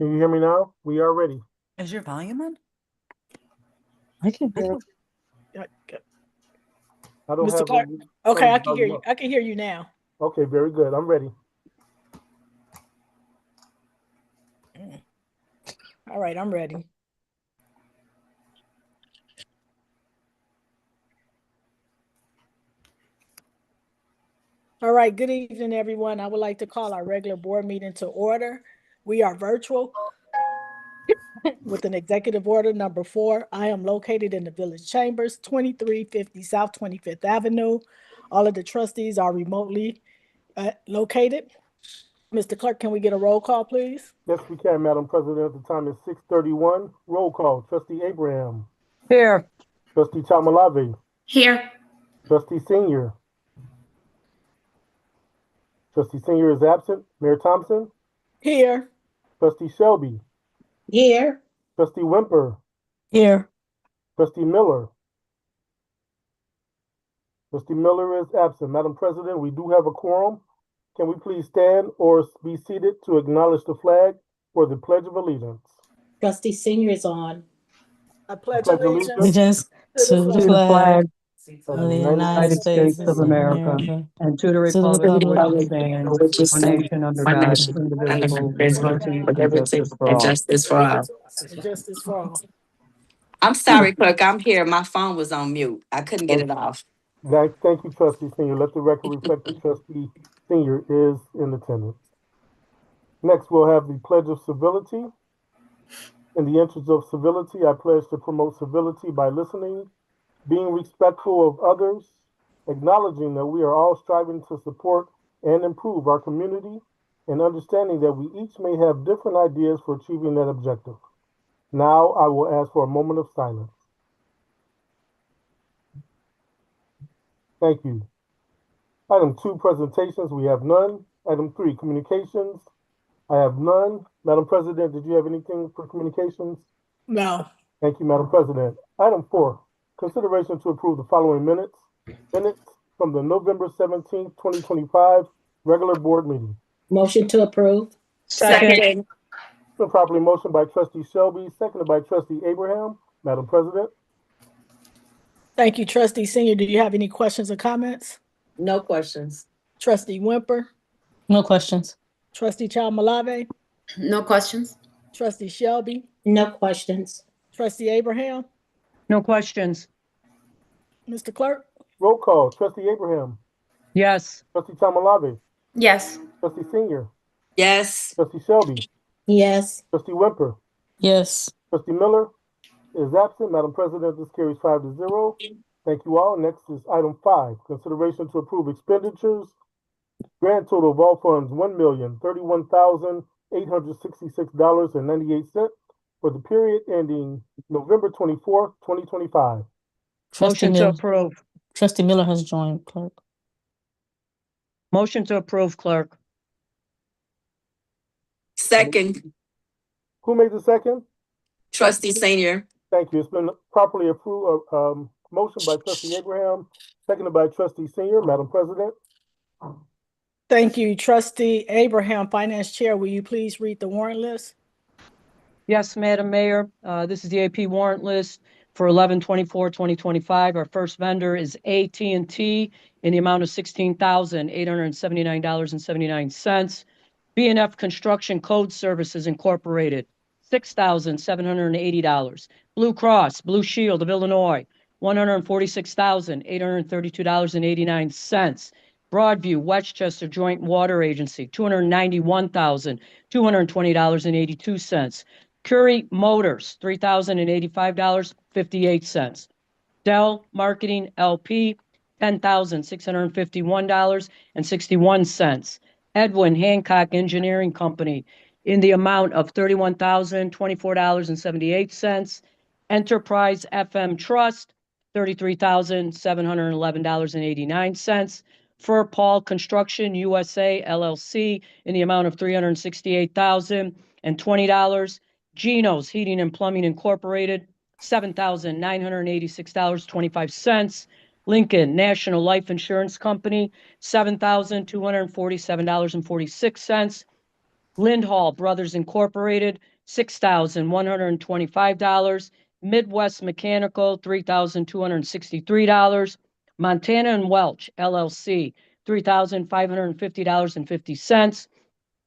Can you hear me now? We are ready. Is your volume on? I can hear. I don't Mr. have Clark? a- Okay, I turn can hear volume you. up. I can hear you now. Okay, very good. I'm ready. All right, I'm ready. All right, good evening, everyone. I would like to call our regular board meeting to order. We are virtual with an executive order number 4. I am located in the Village Chambers, 2350 South 25th Avenue. All of the trustees are remotely located. Mr. Clerk, can we get a roll call, please? Yes, we can, Madam President. The time is 6:31. Roll call. Trustee Abraham. Here. Trustee Chamalave. Here. Trustee Senior. Trustee Senior is absent. Mayor Thompson. Here. Trustee Shelby. Here. Trustee Wimper. Here. Trustee Miller. Trustee Miller is absent. Madam President, we do have a quorum. Can we please stand or be seated to acknowledge the flag for the Pledge of Allegiance? Trustee Senior is on. I pledge Pledge allegiance Allegiance to to the the flag flag of of the United States of America and to the republic for which it stands, one nation under God, indivisible, with liberty And justice for all. and justice for all. I'm sorry, clerk. I'm here. My phone was on mute. I couldn't get it off. Thank you, Trustee Senior. Let the record reflect that Trustee Senior is in attendance. Next, we'll have the Pledge of Civility. In the interest of civility, I pledge to promote civility by listening, being respectful of others, acknowledging that we are all striving to support and improve our community, and understanding that we each may have different ideas for achieving that objective. Now, I will ask for a moment of silence. Thank you. Item 2, presentations, we have none. Item 3, communications, I have none. Madam President, did you have anything for communications? No. Thank you, Madam President. Item 4, consideration to approve the following minutes. Minutes from the November 17th, 2025 regular board meeting. Motion to approve. Second. Been properly motioned by Trustee Shelby, seconded by Trustee Abraham. Madam President? Thank you, Trustee Senior. Do you have any questions or comments? No questions. Trustee Wimper? No questions. Trustee Chamalave? No questions. Trustee Shelby? No questions. Trustee Abraham? No questions. Mr. Clerk? Roll call. Trustee Abraham. Yes. Trustee Chamalave. Yes. Trustee Senior. Yes. Trustee Shelby. Yes. Trustee Wimper. Yes. Trustee Miller is absent. Madam President, this carries 5-0. Thank you all. Next is item 5, consideration to approve expenditures. Grand total of all funds, $1,031,866.98 for the period ending November 24th, 2025. Motion to approve. Trustee Miller has joined, clerk. Motion to approve, clerk. Second. Who made the second? Trustee Senior. Thank you. It's been properly approved. Motion by Trustee Abraham, seconded by Trustee Senior. Madam President? Thank you. Trustee Abraham, Finance Chair, will you please read the warrant list? Yes, Madam Mayor. This is the AP warrant list for 11/24/2025. Our first vendor is AT&T in the amount of $16,879.79. B&F Construction Code Services Incorporated, $6,780. Blue Cross Blue Shield of Illinois, $146,832.89. Broadview Westchester Joint Water Agency, $291,220.82. Curie Motors, $3,085.58. Dell Marketing LP, $10,651.61. Edwin Hancock Engineering Company in the amount of $31,024.78. Enterprise FM Trust, $33,711.89. Fur Paul Construction USA LLC in the amount of $368,020. Geno's Heating and Plumbing Incorporated, $7,986.25. Lincoln National Life Insurance Company, $7,247.46. Lindhall Brothers Incorporated, $6,125. Midwest Mechanical, $3,263. Montana and Welch LLC, $3,550.50.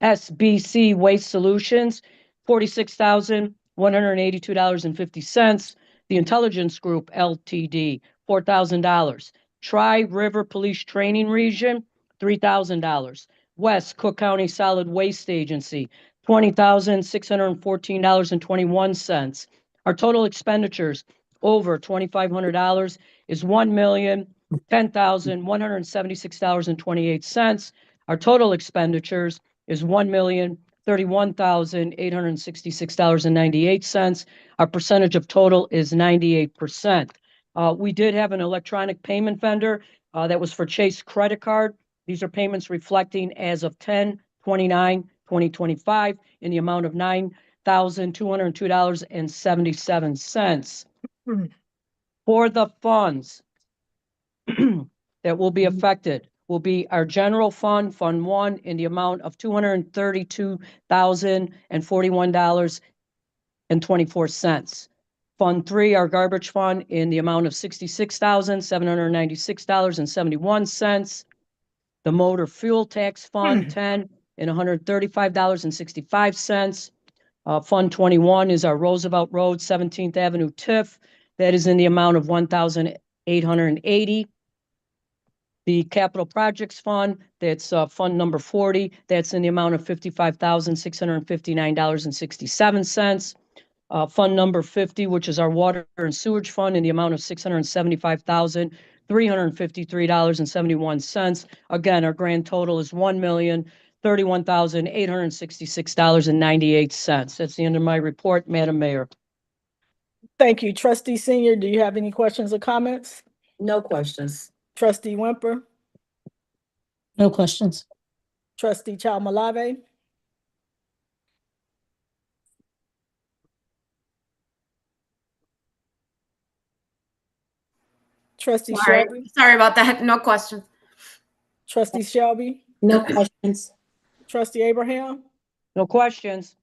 SBC Waste Solutions, $46,182.50. The Intelligence Group Ltd, $4,000. Tri-River Police Training Region, $3,000. West Cook County Solid Waste Agency, $20,614.21. Our total expenditures over $2,500 is $1,010,176.28. Our total expenditures is $1,031,866.98. Our percentage of total is 98%. We did have an electronic payment vendor that was for Chase credit card. These are payments reflecting as of 10/29/2025 in the amount of $9,202.77. For the funds that will be affected will be our general fund, Fund 1, in the amount of $232,041.24. Fund 3, our garbage fund, in the amount of $66,796.71. The motor fuel tax fund 10 in $135.65. Fund 21 is our Roosevelt Road 17th Avenue TIF. That is in the amount of $1,880. The Capital Projects Fund, that's Fund number 40. That's in the amount of $55,659.67. Fund number 50, which is our Water and Sewage Fund, in the amount of $675,353.71. Again, our grand total is $1,031,866.98. That's the end of my report, Madam Mayor. Thank you. Trustee Senior, do you have any questions or comments? No questions. Trustee Wimper, No questions. Trustee Chalmalave, Trustee Shelby, Sorry about that. No questions. Trustee Shelby, No questions. Trustee Abraham. No questions.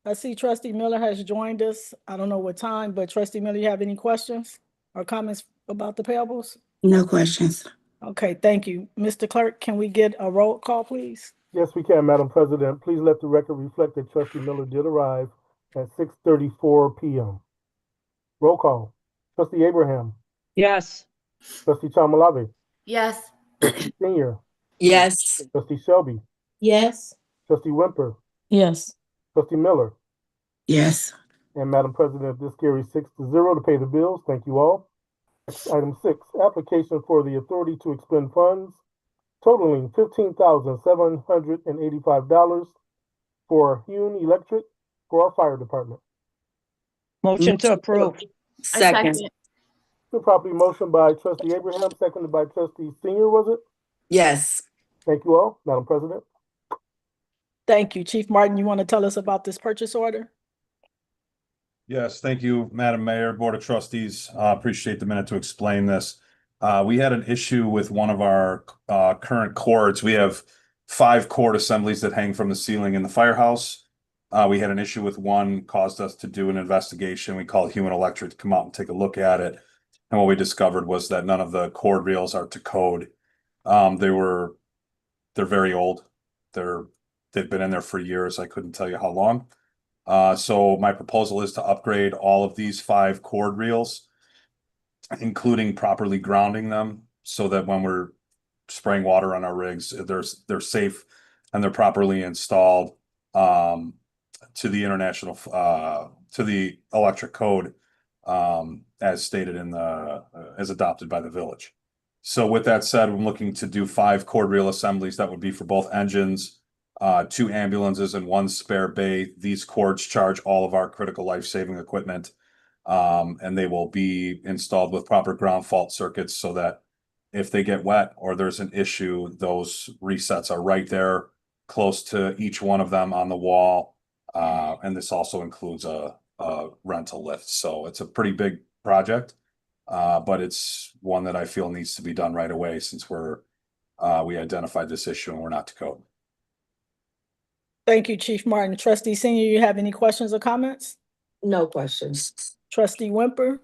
I see Trustee Miller has joined us. I don't know what time, but Trustee Miller, you have any questions or comments about the payables? No questions. Okay, thank you. Mr. Clerk, can we get a roll call, please? Yes, we can, Madam President. Please let the record reflect that Trustee Miller did arrive at 6:34 p.m. Roll call. Trustee Abraham. Yes. Trustee Chalmalave. Yes. Trustee Senior. Yes. Trustee Shelby. Yes. Trustee Wimper. Yes. Trustee Miller. Yes. And Madam President, this carries 6-0 to pay the bills. Thank you all. Item 6, application for the authority to expend funds totaling $15,785 for Hune Electric for our fire department. Motion to approve. Second. The property motion by Trustee Abraham, seconded by Trustee Senior, was it? Yes. Thank you all, Madam President. Thank you. Chief Martin, you want to tell us about this purchase order? Yes, thank you, Madam Mayor, Board of Trustees. Appreciate the minute to explain this. We had an issue with one of our current cords. We have 5 cord assemblies that hang from the ceiling in the firehouse. We had an issue with one, caused us to do an investigation. We called Hune Electric to come out and take a look at it. And what we discovered was that none of the cord reels are to code. They're very old. They've been in there for years. I couldn't tell you how long. So my proposal is to upgrade all of these 5 cord reels, including properly grounding them so that when we're spraying water on our rigs, they're safe and they're properly installed to the international to the electric code as stated in the as adopted by the village. So with that said, I'm looking to do 5 cord reel assemblies. That would be for both engines, 2 ambulances, and 1 spare bay. These cords charge all of our critical life-saving equipment, and they will be installed with proper ground fault circuits so that if they get wet or there's an issue, those resets are right there, close to each one of them on the wall. And this also includes a rental lift. So it's a pretty big project, but it's one that I feel needs to be done right away since we identified this issue and we're not to code. Thank you, Chief Martin. Trustee Senior, you have any questions or comments? No questions. Trustee Wimper,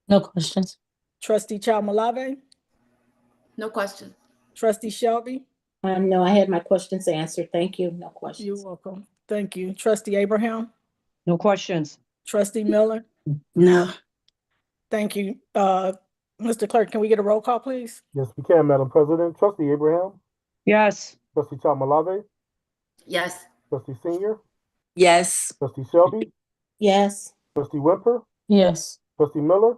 No questions. Trustee Chalmalave, No question. Trustee Shelby, No, I had my questions answered. Thank you. No you're questions. welcome. Thank you. Trustee Abraham, No questions. Trustee Miller, No. thank you. Mr. Clerk, can we get a roll call, please? Yes, we can, Madam President. Trustee Abraham, Yes. Trustee Chalmalave, Yes. Trustee Senior, Yes. Trustee Shelby, Yes. Trustee Wimper, Yes. Trustee Miller.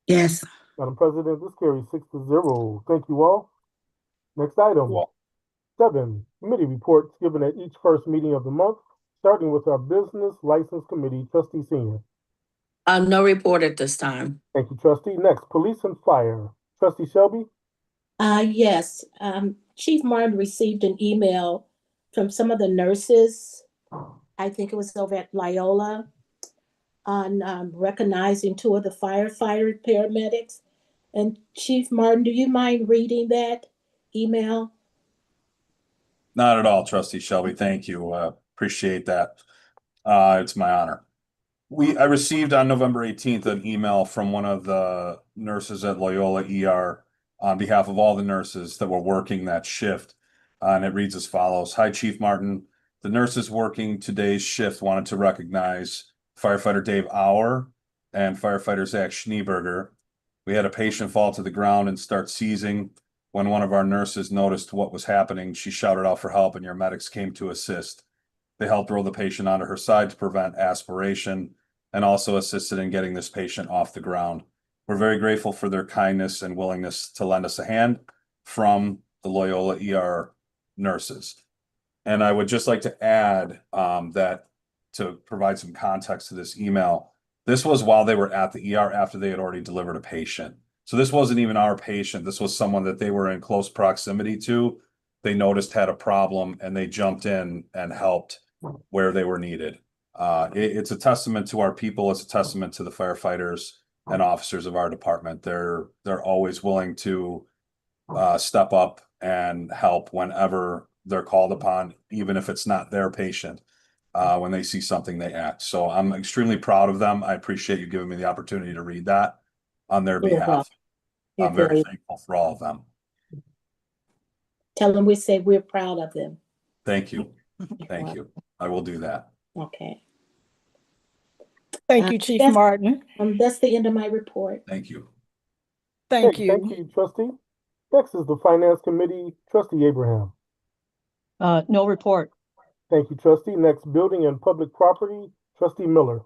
Yes. Madam President, this carries 6-0. Thank you all. Next item, 7, committee reports given at each first meeting of the month, starting with our Business License Committee. Trustee Senior. No report at this time. Thank you, Trustee. Next, Police and Fire. Trustee Shelby. Yes. Chief Martin received an email from some of the nurses. I think it was over at Loyola on recognizing 2 of the firefighter paramedics. And Chief Martin, do you mind reading that email? Not at all, Trustee Shelby. Thank you. Appreciate that. It's my honor. I received on November 18th an email from one of the nurses at Loyola ER on behalf of all the nurses that were working that shift. And it reads as follows. Hi, Chief Martin. The nurses working today's shift wanted to recognize firefighter Dave Auer and firefighter Zach Schneeberger. We had a patient fall to the ground and start seizing. When one of our nurses noticed what was happening, she shouted out for help and your medics came to assist. They helped roll the patient onto her side to prevent aspiration and also assisted in getting this patient off the ground. We're very grateful for their kindness and willingness to lend us a hand from the Loyola ER nurses. And I would just like to add that to provide some context to this email, this was while they were at the ER after they had already delivered a patient. So this wasn't even our patient. This was someone that they were in close proximity to. They noticed had a problem and they jumped in and helped where they were needed. It's a testament to our people. It's a testament to the firefighters and officers of our department. They're always willing to step up and help whenever they're called upon, even if it's not their patient. When they see something, they act. So I'm extremely proud of them. I appreciate you giving me the opportunity to read that on their You're behalf. welcome. I'm very thankful for all of them. Tell them we say we're proud of them. Thank you. Thank you. I will do that. Okay. Thank you, Chief yes. Martin. That's the end of my report. Thank you. Thank Hey, you. Thank you, Trustee. Next is the Finance Committee. Trustee Abraham. No report. Thank you, Trustee. Next, Building and Public Property. Trustee Miller.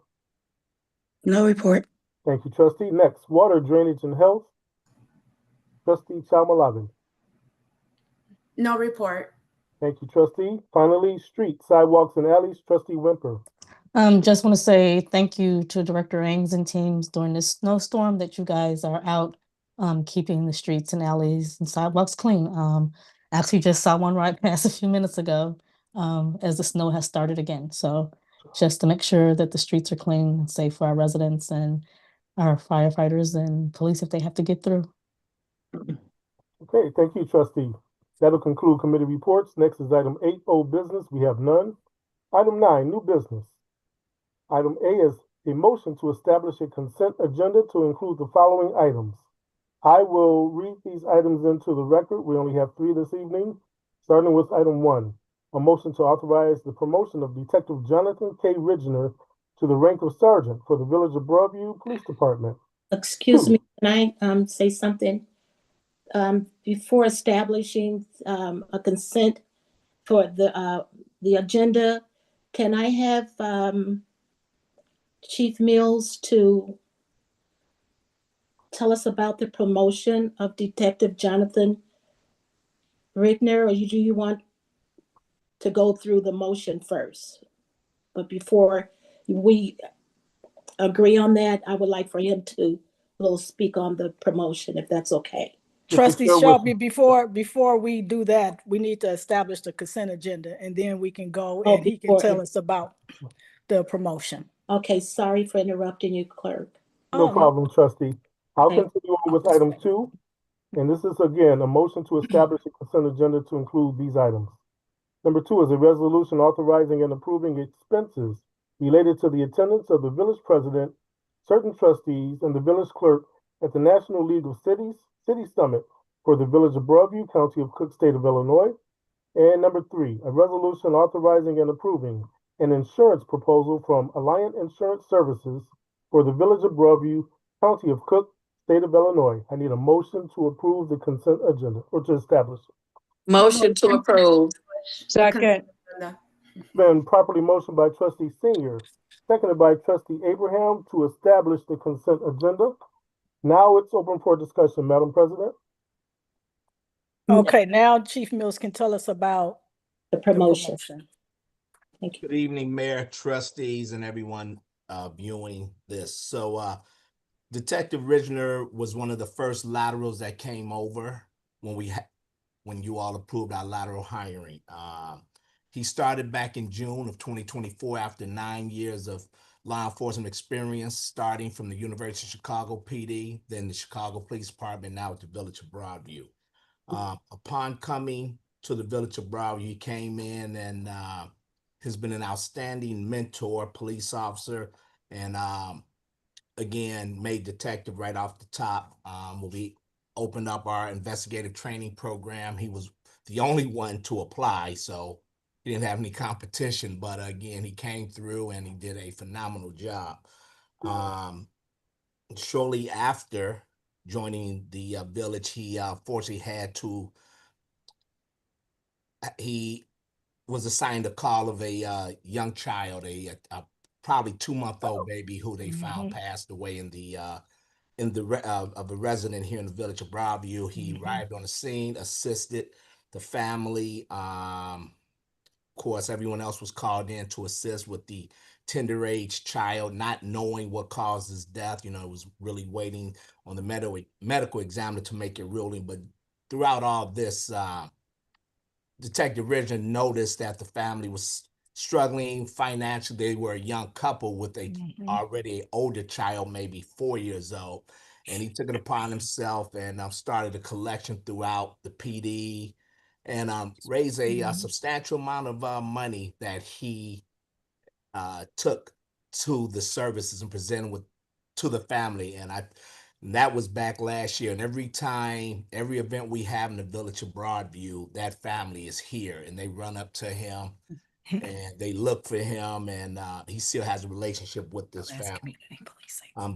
No report. Thank you, Trustee. Next, Water, Drainage, and Health. Trustee Chalmalave. No report. Thank you, Trustee. Finally, Streets, Sidewalks, and Alleys. Trustee Wimper. Just want to say thank you to Director Ames and teams during this snowstorm that you guys are out keeping the streets and alleys and sidewalks clean. Actually just saw one right past a few minutes ago as the snow has started again. So just to make sure that the streets are clean and safe for our residents and our firefighters and police if they have to get through. Okay, thank you, Trustee. That'll conclude committee reports. Next is item 8, old business. We have none. Item 9, new business. Item A is a motion to establish a consent agenda to include the following items. I will read these items into the record. We only have 3 this evening, starting with item 1, a motion to authorize the promotion of Detective Jonathan K. Ridgener to the rank of sergeant for the Village of Broadview Police Department. Excuse me, can I say something? Before establishing a consent for the agenda, can I have Chief Mills to tell us about the promotion of Detective Jonathan Ridgener, or do you want to go through the motion first? But before we agree on that, I would like for him to speak on the promotion, if that's okay. Trustee Shelby, before we do that, we need to establish the consent agenda, and then we can go and he can tell us about the promotion. Okay, sorry for interrupting you, clerk. No problem, Trustee. I'll continue on with item 2. And this is, again, a motion to establish a consent agenda to include these items. Number 2 is a resolution authorizing and approving expenses related to the attendance of the village president, certain trustees, and the village clerk at the National League of Cities City Summit for the Village of Broadview, County of Cook, State of Illinois. And number 3, a resolution authorizing and approving an insurance proposal from Alliant Insurance Services for the Village of Broadview, County of Cook, State of Illinois. I need a motion to approve the consent agenda or to establish it. Motion to approve. Second. Been properly motioned by trustee Senior, seconded by trustee Abraham to establish the consent agenda. Now it's open for discussion, Madam President. Okay, now Chief Mills can tell us about The the promotion. promotion. Thank you. Good evening, Mayor, trustees, and everyone viewing this. So Detective Ridgener was one of the first laterals that came over when you all approved our lateral hiring. He started back in June of 2024 after 9 years of law enforcement experience, starting from the University of Chicago PD, then the Chicago Police Department, now at the Village of Broadview. Upon coming to the Village of Broadview, he came in and has been an outstanding mentor, police officer, and again, made detective right off the top. When we opened up our investigative training program, he was the only one to apply, so he didn't have any competition, but again, he came through and he did a phenomenal job. Shortly after joining the village, he fortunately he was assigned a call of a young child, a probably 2-month-old baby who they found passed away in the of a resident here in the Village of Broadview. He arrived on the scene, assisted the family. Of course, everyone else was called in to assist with the tender age child, not knowing what caused his death. It was really waiting on the medical examiner to make a ruling. But throughout all this, Detective Ridgener noticed that the family was struggling financially. They were a young couple with a already older child, maybe 4 years old. And he took it upon himself and started a collection throughout the PD and raised a substantial amount of money that he took to the services and presented to the family. And that was back last year. And every event we have in the Village of Broadview, that family is here and they run up to him and they look for him, and he still has a relationship with this family.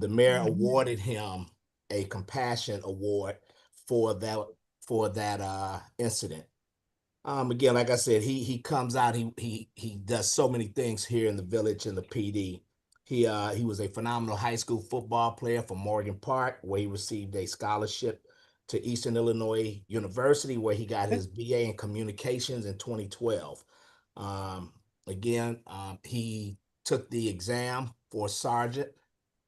The mayor awarded him a compassion award for that incident. Again, like I said, he comes out, he does so many things here in the village in the PD. He was a phenomenal high school football player from Morgan Park, where he received a scholarship to Eastern Illinois University, where he got his BA in communications in 2012. He took the exam for sergeant,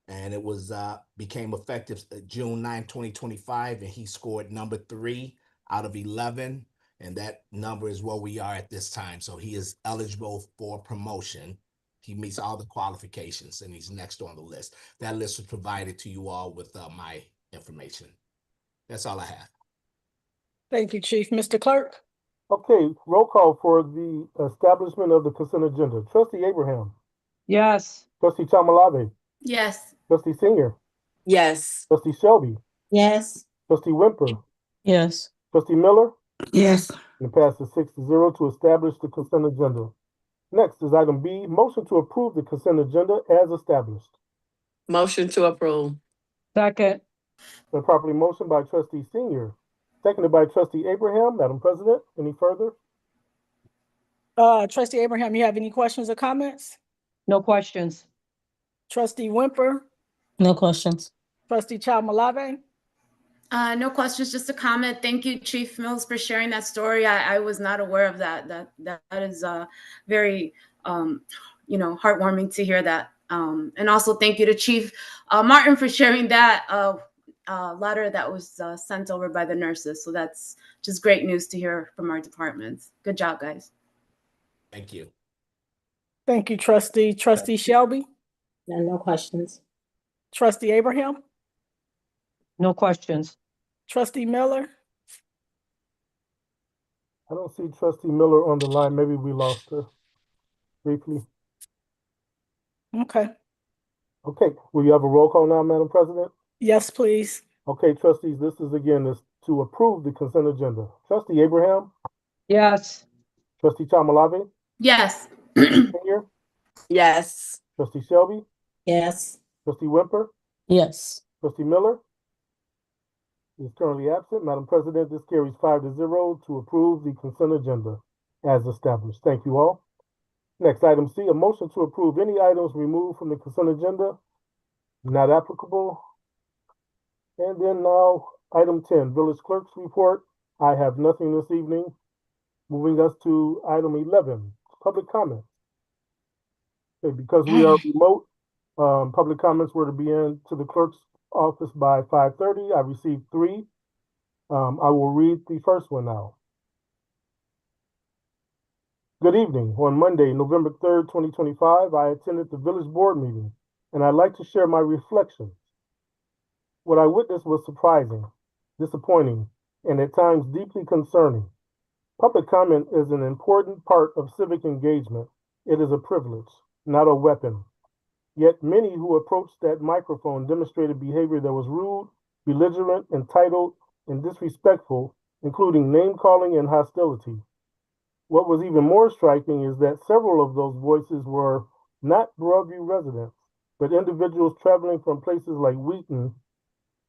and it was became effective June 9, 2025, and he scored number 3 out of 11, and that number is where we are at this time. So he is eligible for promotion. He meets all the qualifications, and he's next on the list. That list was provided to you all with my information. That's all I have. Thank you, Chief. Mr. Clerk? Okay, roll call for the establishment of the consent agenda. Trustee Abraham. Yes. Trustee Chamalave. Yes. Trustee Senior. Yes. Trustee Shelby. Yes. Trustee Wimper. Yes. Trustee Miller. Yes. And it passes 6-0 to establish the consent agenda. Next is item B, motion to approve the consent agenda as established. Motion to approve. Second. Been properly motioned by trustee Senior, seconded by trustee Abraham. Madam President, any further? Trustee Abraham, you have any questions or comments? No questions. Trustee Wimper? No questions. Trustee Malave? No questions, just a comment. Thank you, Chief Mills, for sharing that story. I was not aware of that. That is very heartwarming to hear that. And also thank you to Chief Martin for sharing that letter that was sent over by the nurses. So that's just great news to hear from our departments. Good job, guys. Thank you. Thank you, Trustee. Trustee Shelby? No questions. Trustee Abraham? No questions. Trustee Miller? I don't see Trustee Miller on the line. Maybe we lost her briefly. Okay. Okay, will you have a roll call now, Madam President? Yes, please. Okay, trustees, this is to approve the consent agenda. Trustee Abraham, Yes. Trustee Chamalave, Yes. Senior, Yes. Trustee Shelby, Yes. Trustee Wimper, Yes. Trustee Miller is currently absent. Madam President, this carries 5-0 to approve the consent agenda as established. Thank you all. Next, item C, a motion to approve any items removed from the consent agenda not applicable. And then now, item 10, Village Clerk's report. I have nothing this evening. Moving us to item 11, public comments. Okay, because we are remote, public comments were to be in to the clerk's office by 5:30. I received 3. I will read the first one now. Good evening. On Monday, November 3rd, 2025, I attended the village board meeting, and I'd like to share my reflections. What I witnessed was surprising, disappointing, and at times deeply concerning. Public comment is an important part of civic engagement. It is a privilege, not a weapon. Yet many who approached that microphone demonstrated behavior that was rude, belligerent, entitled, and disrespectful, including name-calling and hostility. What was even more striking is that several of those voices were not Broadview residents, but individuals traveling from places like Wheaton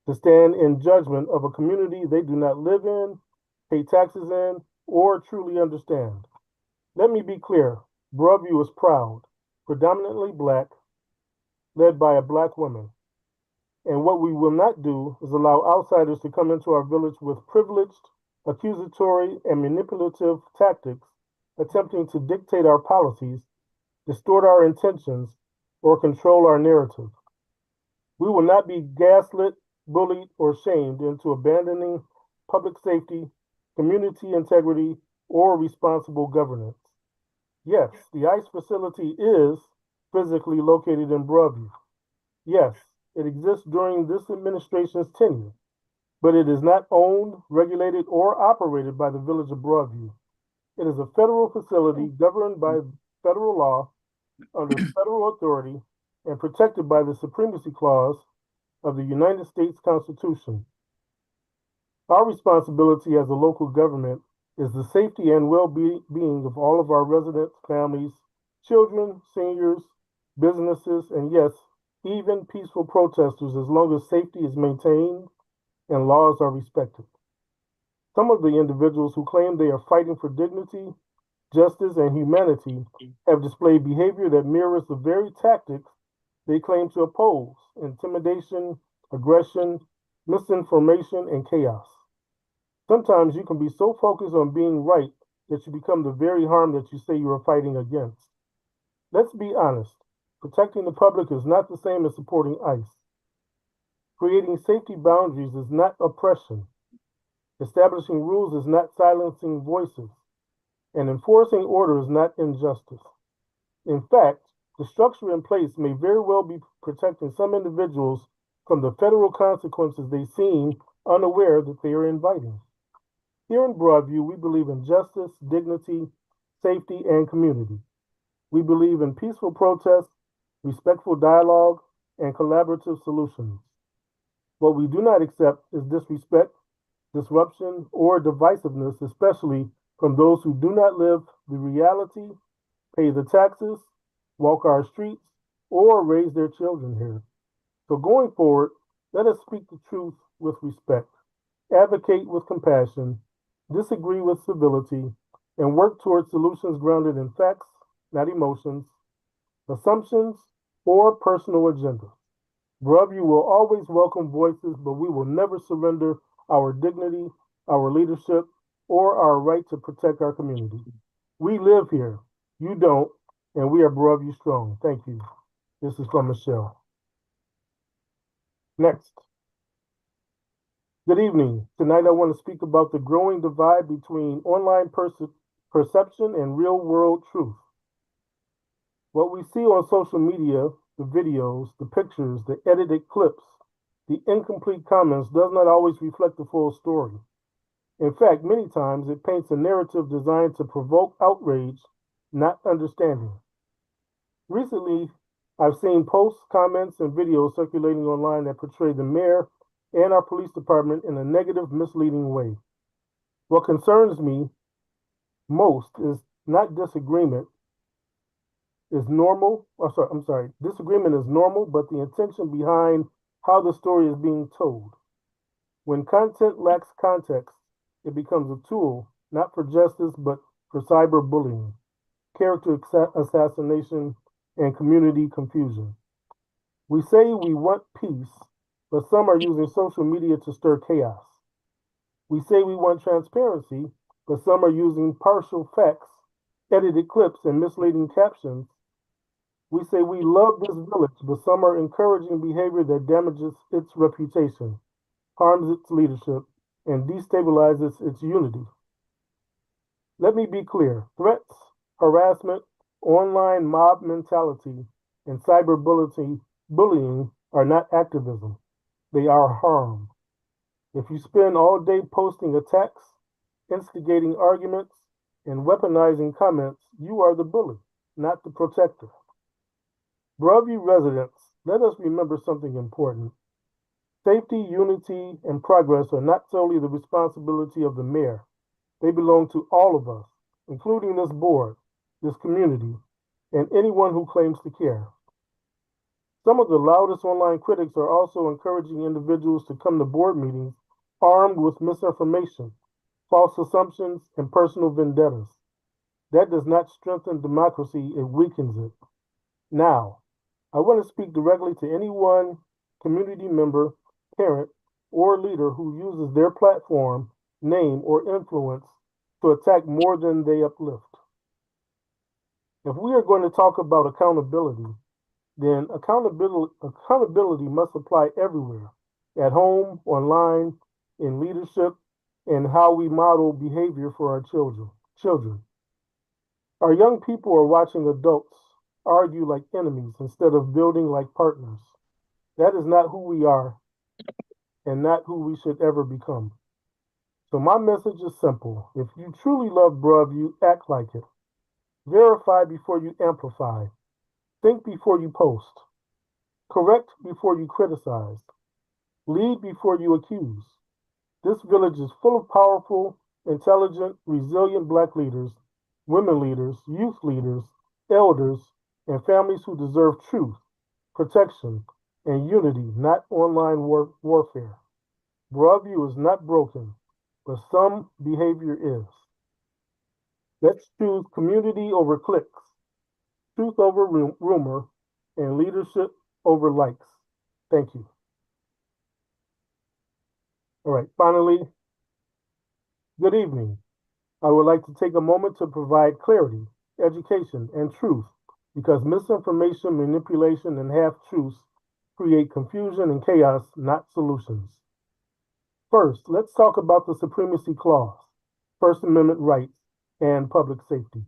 to stand in judgment of a community they do not live in, pay taxes in, or truly understand. Let me be clear, Broadview is proud, predominantly Black, led by a Black woman. And what we will not do is allow outsiders to come into our village with privileged, accusatory, and manipulative tactics, attempting to dictate our policies, distort our intentions, or control our narrative. We will not be gaslit, bullied, or shamed into abandoning public safety, community integrity, or responsible governance. Yes, the ICE facility is physically located in Broadview. Yes, it exists during this administration's tenure, but it is not owned, regulated, or operated by the Village of Broadview. It is a federal facility governed by federal law, under federal authority, and protected by the Supremacy Clause of the United States Constitution. Our responsibility as a local government is the safety and well-being of all of our residents, families, children, seniors, businesses, and yes, even peaceful protesters, as long as safety is maintained and laws are respected. Some of the individuals who claim they are fighting for dignity, justice, and humanity have displayed behavior that mirrors the very tactics they claim to oppose: intimidation, aggression, misinformation, and chaos. Sometimes you can be so focused on being right that you become the very harm that you say you are fighting against. Let's be honest. Protecting the public is not the same as supporting ICE. Creating safety boundaries is not oppression. Establishing rules is not silencing voices. And enforcing order is not injustice. In fact, the structure in place may very well be protecting some individuals from the federal consequences they seem unaware that they are inviting. Here in Broadview, we believe in justice, dignity, safety, and community. We believe in peaceful protest, respectful dialogue, and collaborative solutions. What we do not accept is disrespect, disruption, or divisiveness, especially from those who do not live the reality, pay the taxes, walk our streets, or raise their children here. So going forward, let us speak the truth with respect, advocate with compassion, disagree with civility, and work towards solutions grounded in facts, not emotions, assumptions, or personal agendas. Broadview will always welcome voices, but we will never surrender our dignity, our leadership, or our right to protect our community. We live here. You don't, and we are Broadview strong. Thank you. This is from Michelle. Next. Good evening. Tonight I want to speak about the growing divide between online perception and real-world truth. What we see on social media, the videos, the pictures, the edited clips, the incomplete comments does not always reflect the full story. In fact, many times it paints a narrative designed to provoke outrage, not understanding. Recently, I've seen posts, comments, and videos circulating online that portray the mayor and our police department in a negative, misleading way. What concerns me most is not disagreement is normal. Disagreement is normal, but the intention behind how the story is being told. When content lacks context, it becomes a tool not for justice, but for cyberbullying, character assassination, and community confusion. We say we want peace, but some are using social media to stir chaos. We say we want transparency, but some are using partial facts, edited clips, and misleading captions. We say we love this village, but some are encouraging behavior that damages its reputation, harms its leadership, and destabilizes its unity. Let me be clear. Threats, harassment, online mob mentality, and bullying are not activism. They are harm. If you spend all day posting attacks, instigating arguments, and weaponizing comments, you are the bully, not the protector. Broadview residents, let us remember something important. Safety, unity, and progress are not solely the responsibility of the mayor. They belong to all of us, including this board, this community, and anyone who claims to care. Some of the loudest online critics are also encouraging individuals to come to board meetings armed with misinformation, false assumptions, and personal vendettas. That does not strengthen democracy, it weakens it. Now, I want to speak directly to anyone, community member, parent, or leader who uses their platform, name, or influence to attack more than they uplift. If we are going to talk about accountability, then accountability must apply everywhere, at home, online, in leadership, and how we model behavior for our children. Our young people are watching adults argue like enemies instead of building like partners. That is not who we are and not who we should ever become. So my message is simple. If you truly love Broadview, act like it. Verify before you amplify. Think before you post. Correct before you criticize. Lead before you accuse. This village is full of powerful, intelligent, resilient Black leaders, women leaders, youth leaders, elders, and families who deserve truth, protection, and unity, not online warfare. Broadview is not broken, but some behavior is. Let's choose community over clicks, truth over rumor, and leadership over likes. Thank you. All right, finally, good evening. I would like to take a moment to provide clarity, education, and truth because misinformation, manipulation, and half-truths create confusion and chaos, not solutions. First, let's talk about the Supremacy Clause, First Amendment rights, and public safety.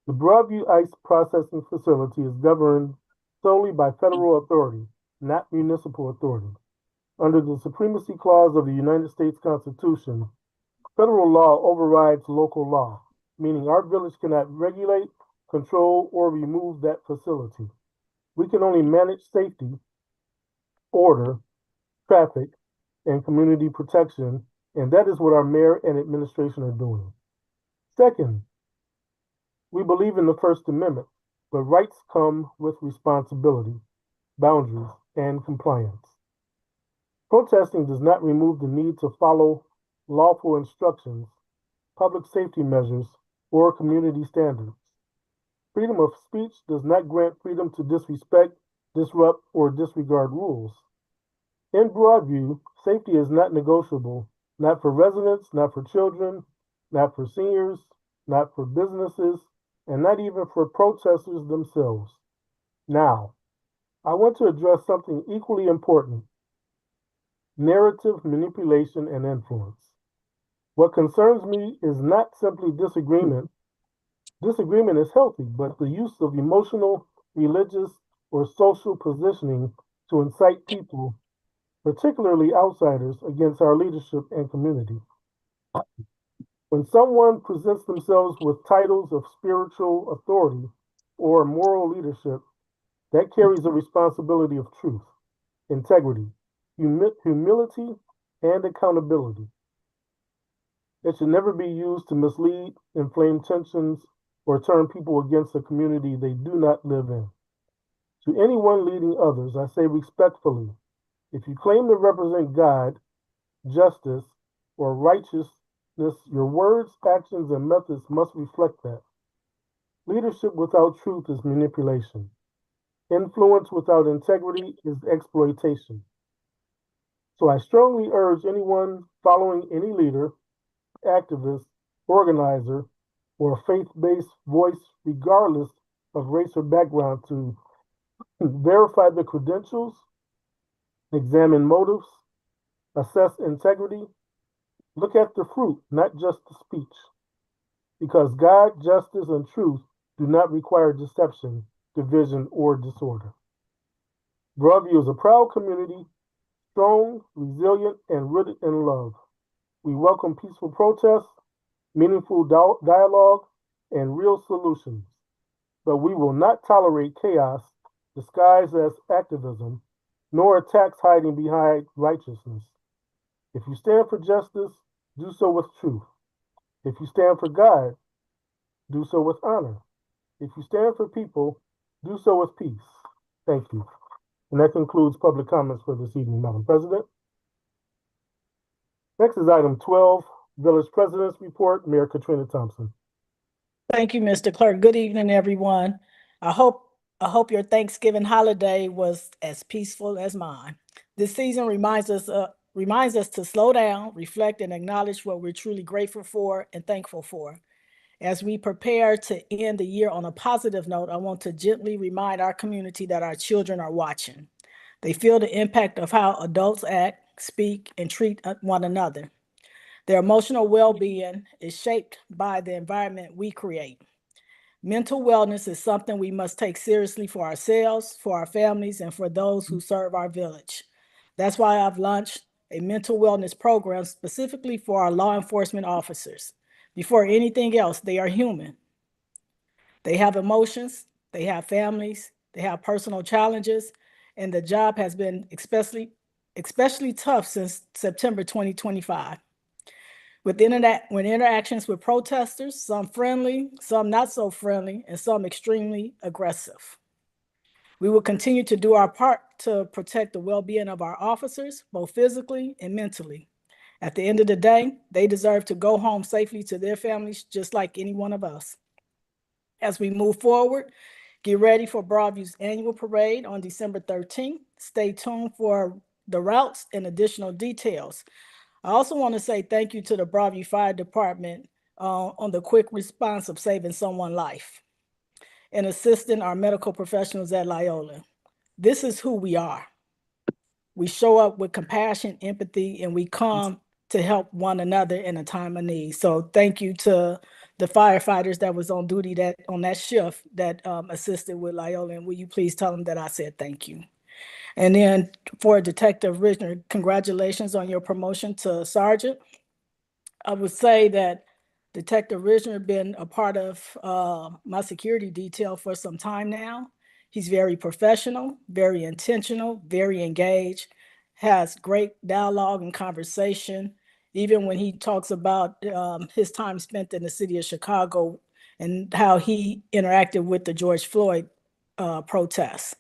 The Broadview ICE processing facility is governed solely by federal authority, not municipal authority. Under the Supremacy Clause of the United States Constitution, federal law overrides local law, meaning our village cannot regulate, control, or remove that facility. We can only manage safety, order, traffic, and community protection, and that is what our mayor and administration are doing. Second, we believe in the First Amendment, but rights come with responsibility, boundaries, and compliance. Protesting does not remove the need to follow lawful instructions, public safety measures, or community standards. Freedom of speech does not grant freedom to disrespect, disrupt, or disregard rules. In Broadview, safety is not negotiable, not for residents, not for children, not for seniors, not for businesses, and not even for protesters themselves. Now, I want to address something equally important: narrative manipulation and influence. What concerns me is not simply disagreement. Disagreement is healthy, but the use of emotional, religious, or social positioning to incite people, particularly outsiders, against our leadership and community. When someone presents themselves with titles of spiritual authority or moral leadership, that carries a responsibility of truth, integrity, humility, and accountability. It should never be used to mislead, inflame tensions, or turn people against a community they do not live in. To anyone leading others, I say respectfully, if you claim to represent God, justice, or righteousness, your words, actions, and methods must reflect that. Leadership without truth is manipulation. Influence without integrity is exploitation. So I strongly urge anyone following any leader, activist, organizer, or faith-based voice, regardless of race or background, to verify the credentials, examine motives, assess integrity, look at the fruit, not just the speech. Because God, justice, and truth do not require deception, division, or disorder. Broadview is a proud community, strong, resilient, and rooted in love. We welcome peaceful protests, meaningful dialogue, and real solutions. But we will not tolerate chaos disguised as activism, nor attacks hiding behind righteousness. If you stand for justice, do so with truth. If you stand for God, do so with honor. If you stand for people, do so with peace. Thank you. And that concludes public comments for this evening, Madam President. Next is item 12, Village President's Report, Mayor Katrina Thompson. Thank you, Mr. Clerk. Good evening, everyone. I hope your Thanksgiving holiday was as peaceful as mine. This season reminds us to slow down, reflect, and acknowledge what we're truly grateful for and thankful for. As we prepare to end the year on a positive note, I want to gently remind our community that our children are watching. They feel the impact of how adults act, speak, and treat one another. Their emotional well-being is shaped by the environment we create. Mental wellness is something we must take seriously for ourselves, for our families, and for those who serve our village. That's why I've launched a mental wellness program specifically for our law enforcement officers. Before anything else, they are human. They have emotions, they have families, they have personal challenges, and the job has been especially tough since September 2025. With interactions with protesters, some friendly, some not so friendly, and some extremely aggressive. We will continue to do our part to protect the well-being of our officers, both physically and mentally. At the end of the day, they deserve to go home safely to their families, just like any one of us. As we move forward, get ready for Broadview's annual parade on December 13th. Stay tuned for the routes and additional details. I also want to say thank you to the Broadview Fire Department on the quick response of saving someone's life and assisting our medical professionals at Loyola. This is who we are. We show up with compassion, empathy, and we come to help one another in a time of need. So thank you to the firefighters that was on duty on that shift that assisted with Loyola. And will you please tell them that I said thank you? And then for Detective Richner, congratulations on your promotion to sergeant. I would say that Detective Richner been a part of my security detail for some time now. He's very professional, very intentional, very engaged, has great dialogue and conversation, even when he talks about his time spent in the city of Chicago and how he interacted with the George Floyd protests.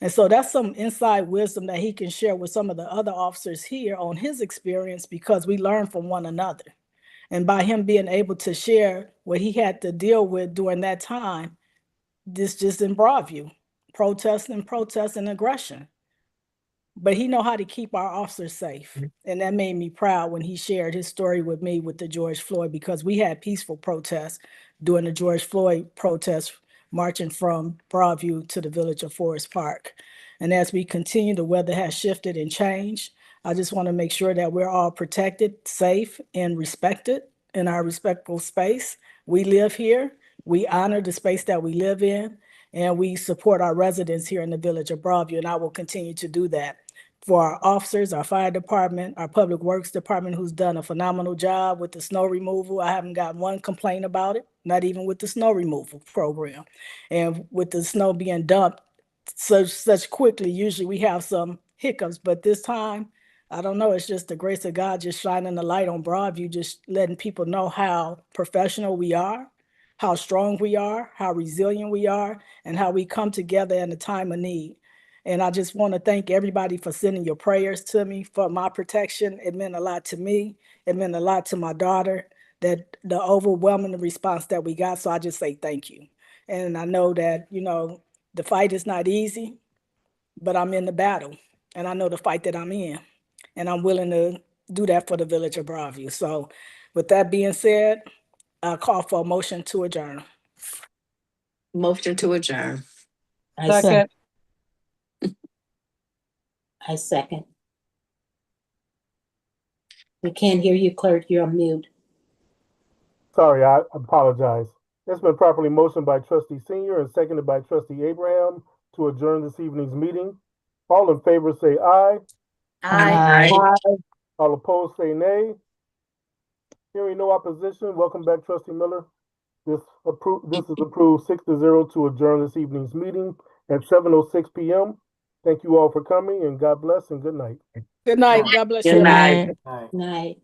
And so that's some inside wisdom that he can share with some of the other officers here on his experience, because we learn from one another. And by him being able to share what he had to deal with during that time, this just in Broadview, protest and aggression. But he know how to keep our officers safe. And that made me proud when he shared his story with me with the George Floyd, because we had peaceful protests during the George Floyd protests, marching from Broadview to the village of Forest Park. And as we continue, the weather has shifted and changed. I just want to make sure that we're all protected, safe, and respected in our respectful space. We live here. We honor the space that we live in, and we support our residents here in the village of Broadview, and I will continue to do that. for our officers, our fire department, our public works department, who's done a phenomenal job with the snow removal. I haven't got one complaint about it, not even with the snow removal program. And with the snow being dumped such quickly, usually we have some hiccups, but this time, I don't know, it's just the grace of God just shining the light on Broadview, just letting people know how professional we are, how strong we are, how resilient we are, and how we come together in a time of need. And I just want to thank everybody for sending your prayers to me for my protection. It meant a lot to me. It meant a lot to my daughter, that the overwhelming response that we got. So I just say thank you. And I know that, you know, the fight is not easy, but I'm in the battle and I know the fight that I'm in, and I'm willing to do that for the village of Broadview. So with that being said, I call for a motion to adjourn. Motion to adjourn. I second. Second. I second. We can't hear you, clerk. You're on mute. Sorry, I apologize. It's been properly motioned by trustee Senior and seconded by trustee Abraham to adjourn this evening's meeting. All in favor say aye. Aye. All opposed say nay. Hearing no opposition, welcome back, trustee Miller. This is approved 6-0 to adjourn this evening's meeting at 7:06 p.m. Thank you all for coming, and God bless and good night. Good night. God bless you. Good night. Night.